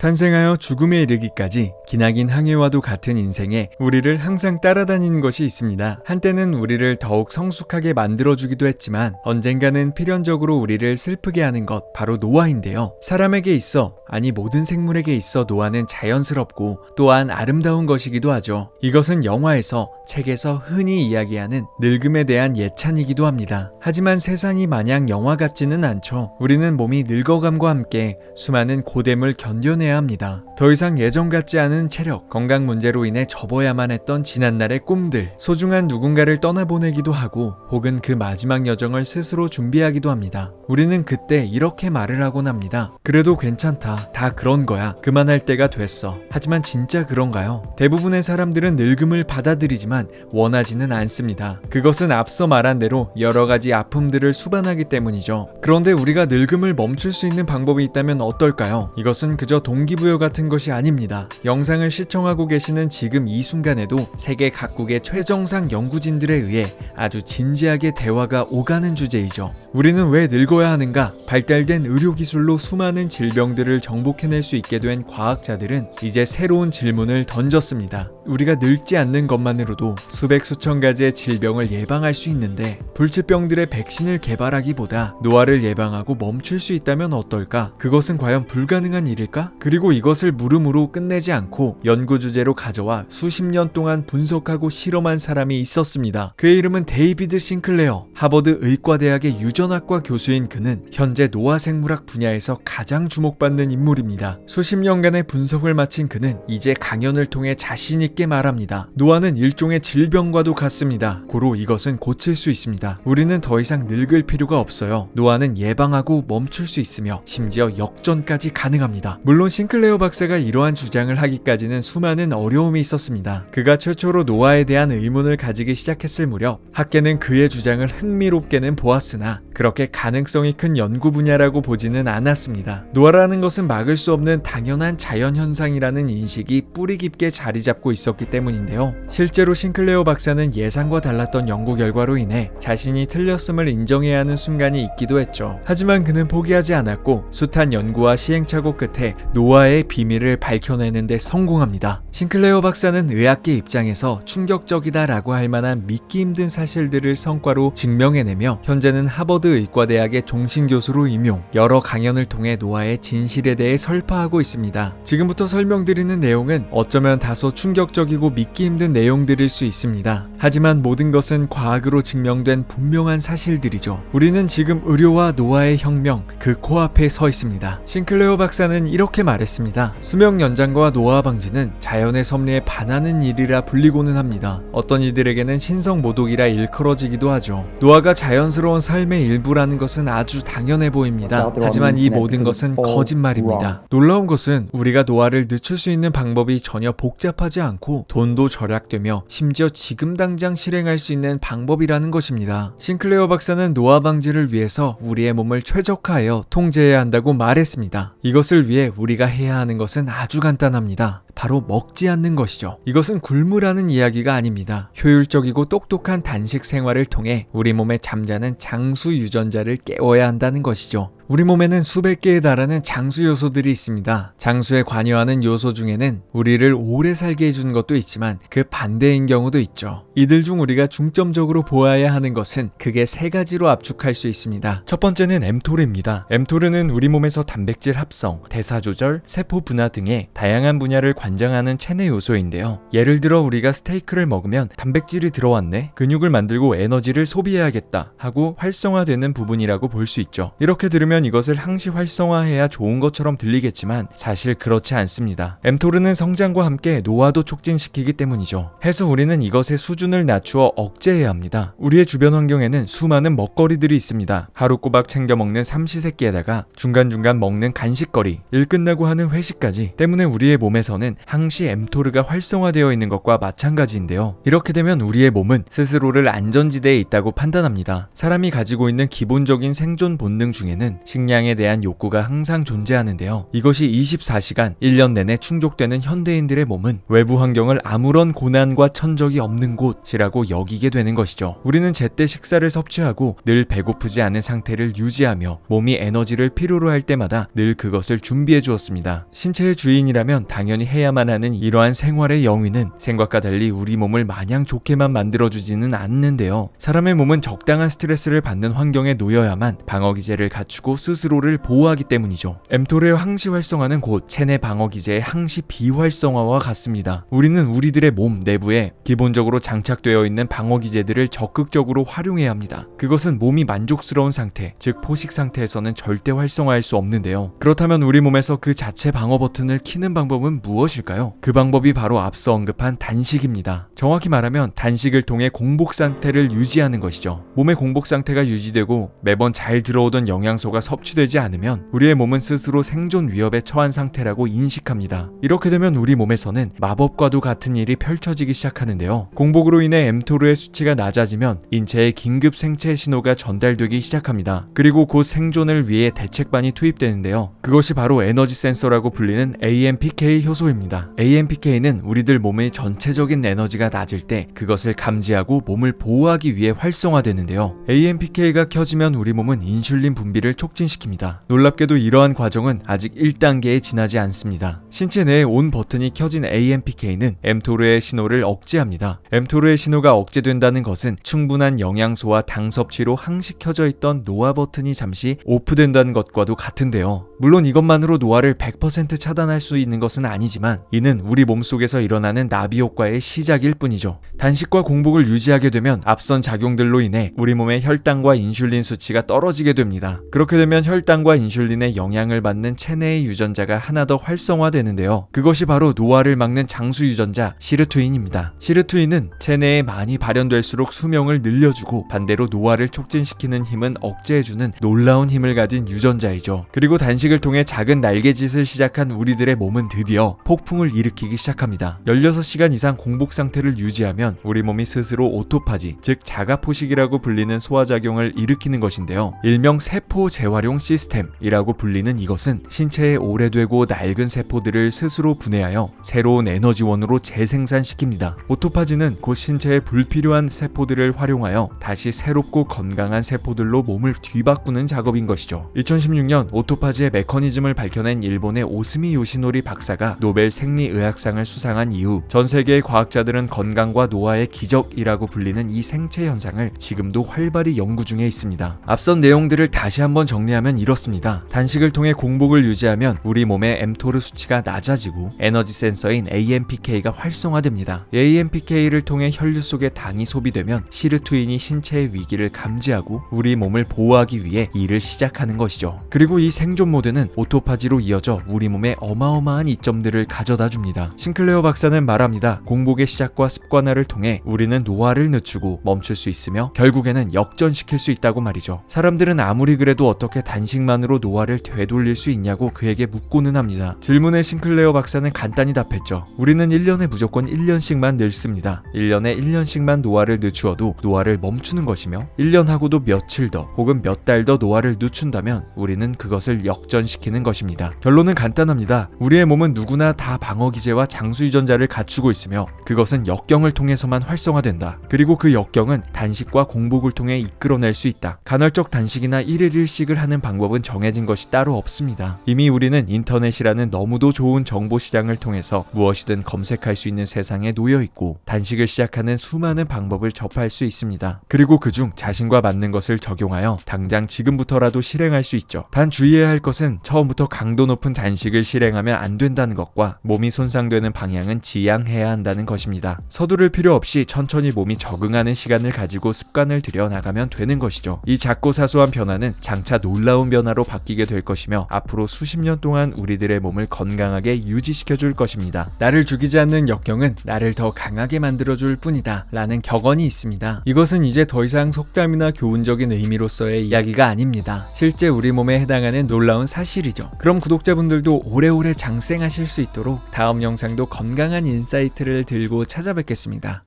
탄생하여 죽음에 이르기까지 기나긴 항해와도 같은 인생에 우리를 항상 따라다니는 것이 있습니다. 한때는 우리를 더욱 성숙하게 만들어주기도 했지만 언젠가는 필연적으로 우리를 슬프게 하는 것, 바로 노화인데요. 사람에게 있어, 아니 모든 생물에게 있어 노화는 자연스럽고 또한 아름다운 것이기도 하죠. 이것은 영화에서, 책에서 흔히 이야기하는 늙음에 대한 예찬이기도 합니다. 하지만 세상이 마냥 영화 같지는 않죠. 우리는 몸이 늙어감과 함께 수많은 고됨을 견뎌내야 합니다. 더 이상 예전 같지 않은 체력, 건강 문제로 인해 접어야만 했던 지난날의 꿈들, 소중한 누군가를 떠나보내기도 하고 혹은 그 마지막 여정을 스스로 준비하기도 합니다. 우리는 그때 이렇게 말을 하곤 합니다. 그래도 괜찮다. 다 그런 거야. 그만할 때가 됐어. 하지만 진짜 그런가요? 대부분의 사람들은 늙음을 받아들이지만 원하지는 않습니다. 그것은 앞서 말한 대로 여러 가지 아픔들을 수반하기 때문이죠. 그런데 우리가 늙음을 멈출 수 있는 방법이 있다면 어떨까요? 이것은 그저 동기부여 같은 것이 아닙니다. 영상을 시청하고 계시는 지금 이 순간에도 세계 각국의 최정상 연구진들에 의해 아주 진지하게 대화가 오가는 주제이죠. 우리는 왜 늙어야 하는가? 발달된 의료기술로 수많은 질병들을 정복해낼 수 있게 된 과학자들은 이제 새로운 질문을 던졌습니다. 우리가 늙지 않는 것만으로도 수백 수천 가지의 질병을 예방할 수 있는데 불치병들의 백신을 개발하기보다 노화를 예방하고 멈출 수 있다면 어떨까? 그것은 과연 불가능한 일일까? 그리고 이것을 물음으로 끝내지 않고 연구 주제로 가져와 수십 년 동안 분석하고 실험한 사람이 있었습니다. 그의 이름은 데이비드 싱클레어. 하버드 의과대학의 유전학과 교수인 그는 현재 노화생물학 분야에서 가장 주목받는 인물입니다. 수십 년간의 분석을 마친 그는 이제 강연을 통해 자신 있게 말합니다. 노화는 일종의 질병과도 같습니다. 고로 이것은 고칠 수 있습니다. 우리는 더 이상 늙을 필요가 없어요. 노화는 예방하고 멈출 수 있으며 심지어 역전까지 가능합니다. 물론 싱클레어 박사가 이러한 주장을 하기까지는 수많은 어려움이 있었습니다. 그가 최초로 노화에 대한 의문을 가지기 시작했을 무렵 학계는 그의 주장을 흥미롭게는 보았으나 그렇게 가능성이 큰 연구 분야라고 보지는 않았습니다. 노화라는 것은 막을 수 없는 당연한 자연현상이라는 인식이 뿌리 깊게 자리 잡고 있었기 때문인데요. 실제로 싱클레어 박사는 예상과 달랐던 연구 결과로 인해 자신이 틀렸음을 인정해야 하는 순간이 있기도 했죠. 하지만 그는 포기하지 않았고 숱한 연구와 시행착오 끝에 노화의 비밀을 밝혀내는 데 성공합니다. 싱클레어 박사는 의학계 입장에서 충격적이다라고 할 만한 믿기 힘든 사실들을 성과로 증명해내며 현재는 하버드 의과대학의 종신교수로 임용, 여러 강연을 통해 노화의 진실에 대해 설파하고 있습니다. 지금부터 설명드리는 내용은 어쩌면 다소 충격적이고 믿기 힘든 내용들일 수 있습니다. 하지만 모든 것은 과학으로 증명된 분명한 사실들이죠. 우리는 지금 의료와 노화의 혁명, 그 코앞에 서 있습니다. 싱클레어 박사는 이렇게 말했습니다. 수명 연장과 노화 방지는 자연의 섭리에 반하는 일이라 불리고는 합니다. 어떤 이들에게는 신성모독이라 일컬어지기도 하죠. 노화가 자연스러운 삶의 일부라는 것은 아주 당연해 보입니다. 하지만 이 모든 것은 거짓말입니다. 놀라운 것은 우리가 노화를 늦출 수 있는 방법이 전혀 복잡하지 않고 돈도 절약되며 심지어 지금 당장 실행할 수 있는 방법이라는 것입니다. 싱클레어 박사는 노화 방지를 위해서 우리의 몸을 최적화하여 통제해야 한다고 말했습니다. 이것을 위해 우리가 해야 하는 것은 아주 간단합니다. 바로 먹지 않는 것이죠. 이것은 굶으라는 이야기가 아닙니다. 효율적이고 똑똑한 단식 생활을 통해 우리 몸에 잠자는 장수 유전자를 깨워야 한다는 것이죠. 우리 몸에는 수백 개에 달하는 장수 요소들이 있습니다. 장수에 관여하는 요소 중에는 우리를 오래 살게 해주는 것도 있지만 그 반대인 경우도 있죠. 이들 중 우리가 중점적으로 보아야 하는 것은 크게 세 가지로 압축할 수 있습니다. 첫 번째는 엠토르입니다. 엠토르는 우리 몸에서 단백질 합성, 대사 조절, 세포 분화 등의 다양한 분야를 관장하는 체내 요소인데요. 예를 들어 우리가 스테이크를 먹으면 단백질이 들어왔네, 근육을 만들고 에너지를 소비해야겠다 하고 활성화되는 부분이라고 볼 수 있죠. 이렇게 들으면 이것을 항시 활성화해야 좋은 것처럼 들리겠지만 사실 그렇지 않습니다. 엠토르는 성장과 함께 노화도 촉진시키기 때문이죠. 해서 우리는 이것의 수준을 낮추어 억제해야 합니다. 우리의 주변 환경에는 수많은 먹거리들이 있습니다. 하루 꼬박 챙겨 먹는 삼시세끼에다가 중간중간 먹는 간식거리, 일 끝나고 하는 회식까지, 때문에 우리의 몸에서는 항시 mTOR가 활성화되어 있는 것과 마찬가지인데요. 이렇게 되면 우리의 몸은 스스로를 안전지대에 있다고 판단합니다. 사람이 가지고 있는 기본적인 생존 본능 중에는 식량에 대한 욕구가 항상 존재하는데요. 이것이 24시간 1년 내내 충족되는 현대인들의 몸은 외부 환경을 아무런 고난과 천적이 없는 곳이라고 여기게 되는 것이죠. 우리는 제때 식사를 섭취하고 늘 배고프지 않은 상태를 유지하며 몸이 에너지를 필요로 할 때마다 늘 그것을 준비해 주었습니다. 신체의 주인이라면 당연히 해야만 하는 이러한 생활의 영위는 생각과 달리 우리 몸을 마냥 좋게만 만들어주지는 않는데요. 사람의 몸은 적당한 스트레스를 받는 환경에 놓여야만 방어기제를 갖추고 스스로를 보호하기 때문이죠. mTOR의 항시 활성화는 곧 체내 방어기제의 항시 비활성화와 같습니다. 우리는 우리들의 몸 내부에 기본적으로 장착되어 있는 방어기제들을 적극적으로 활용해야 합니다. 그것은 몸이 만족스러운 상태, 즉 포식 상태에서는 절대 활성화할 수 없는데요. 그렇다면 우리 몸에서 그 자체 방어 버튼을 키는 방법은 무엇일까요? 그 방법이 바로 앞서 언급한 단식입니다. 정확히 말하면 단식을 통해 공복 상태를 유지하는 것이죠. 몸의 공복 상태가 유지되고 매번 잘 들어오던 영양소가 섭취되지 않으면 우리의 몸은 스스로 생존 위협에 처한 상태라고 인식합니다. 이렇게 되면 우리 몸에서는 마법과도 같은 일이 펼쳐지기 시작하는데요. 공복으로 인해 mTOR의 수치가 낮아지면 인체에 긴급 생체 신호가 전달되기 시작합니다. 그리고 곧 생존을 위해 대책반이 투입되는데요. 그것이 바로 에너지 센서라고 불리는 AMPK 효소입니다. AMPK는 우리들 몸의 전체적인 에너지가 낮을 때 그것을 감지하고 몸을 보호하기 위해 활성화되는데요. AMPK가 켜지면 우리 몸은 인슐린 분비를 촉진시킵니다. 놀랍게도 이러한 과정은 아직 1단계에 지나지 않습니다. 신체 내에 온 버튼이 켜진 AMPK는 mTOR의 신호를 억제합니다. mTOR의 신호가 억제된다는 것은 충분한 영양소와 당 섭취로 항시 켜져 있던 노화 버튼이 잠시 오프된다는 것과도 같은데요. 물론 이것만으로 노화를 100% 차단할 수 있는 것은 아니지만 이는 우리 몸속에서 일어나는 나비 효과의 시작일 뿐이죠. 단식과 공복을 유지하게 되면 앞선 작용들로 인해 우리 몸의 혈당과 인슐린 수치가 떨어지게 됩니다. 그렇게 되면 혈당과 인슐린의 영향을 받는 체내의 유전자가 하나 더 활성화되는데요. 그것이 바로 노화를 막는 장수 유전자 시르투인입니다. 시르투인은 체내에 많이 발현될수록 수명을 늘려주고 반대로 노화를 촉진시키는 힘은 억제해주는 놀라운 힘을 가진 유전자이죠. 그리고 단식을 통해 작은 날개짓을 시작한 우리들의 몸은 드디어 폭풍을 일으키기 시작합니다. 16시간 이상 공복 상태를 유지하면 우리 몸이 스스로 오토파지, 즉 자가포식이라고 불리는 소화작용을 일으키는 것인데요. 일명 세포 재활용 시스템이라고 불리는 이것은 신체에 오래되고 낡은 세포들을 스스로 분해하여 새로운 에너지원으로 재생산시킵니다. 오토파지는 곧 신체에 불필요한 세포들을 활용하여 다시 새롭고 건강한 세포들로 몸을 뒤바꾸는 작업인 것이죠. 2016년 오토파지의 메커니즘을 밝혀낸 일본의 오스미 요시노리 박사가 노벨 생리의학상을 수상한 이후 전 세계의 과학자들은 건강과 노화의 기적이라고 불리는 이 생체 현상을 지금도 활발히 연구 중에 있습니다. 앞선 내용들을 다시 한번 정리하면 이렇습니다. 단식을 통해 공복을 유지하면 우리 몸의 mTOR 수치가 낮아지고 에너지 센서인 AMPK가 활성화됩니다. AMPK를 통해 혈류 속에 당이 소비되면 시르투인이 신체의 위기를 감지하고 우리 몸을 보호하기 위해 일을 시작하는 것이죠. 그리고 이 생존 모드는 오토파지로 이어져 우리 몸에 어마어마한 이점들을 가져다 줍니다. 싱클레어 박사는 말합니다. 공복의 시작과 습관화를 통해 우리는 노화를 늦추고 멈출 수 있으며 결국에는 역전시킬 수 있다고 말이죠. 사람들은 아무리 그래도 어떻게 단식만으로 노화를 되돌릴 수 있냐고 그에게 묻고는 합니다. 질문에 싱클레어 박사는 간단히 답했죠. 우리는 1년에 무조건 1년씩만 늙습니다. 1년에 1년씩만 노화를 늦추어도 노화를 멈추는 것이며 1년하고도 며칠 더 혹은 몇 달 더 노화를 늦춘다면 우리는 그것을 역전시키는 것입니다. 결론은 간단합니다. 우리의 몸은 누구나 다 방어기제와 장수유전자를 갖추고 있으며 그것은 역경을 통해서만 활성화된다. 그리고 그 역경은 단식과 공복을 통해 이끌어낼 수 있다. 간헐적 단식이나 1일 1식을 하는 방법은 정해진 것이 따로 없습니다. 이미 우리는 인터넷이라는 너무도 좋은 정보시장을 통해서 무엇이든 검색할 수 있는 세상에 놓여있고 단식을 시작하는 수많은 방법을 접할 수 있습니다. 그리고 그중 자신과 맞는 것을 적용하여 당장 지금부터라도 실행할 수 있죠. 단 주의해야 할 것은 처음부터 강도 높은 단식을 실행하면 안 된다는 것과 몸이 손상되는 방향은 지양해야 한다는 것입니다. 서두를 필요 없이 천천히 몸이 적응하는 시간을 가지고 습관을 들여 나가면 되는 것이죠. 이 작고 사소한 변화는 장차 놀라운 변화로 바뀌게 될 것이며 앞으로 수십 년 동안 우리들의 몸을 건강하게 유지시켜줄 것입니다. 나를 죽이지 않는 역경은 나를 더 강하게 만들어줄 뿐이다 라는 격언이 있습니다. 이것은 이제 더 이상 속담이나 교훈적인 의미로서의 이야기가 아닙니다. 실제 우리 몸에 해당하는 놀라운 사실이죠. 그럼 구독자분들도 오래오래 장생하실 수 있도록 마지막으로 다음 영상도 건강한 인사이트를 들고 찾아뵙겠습니다.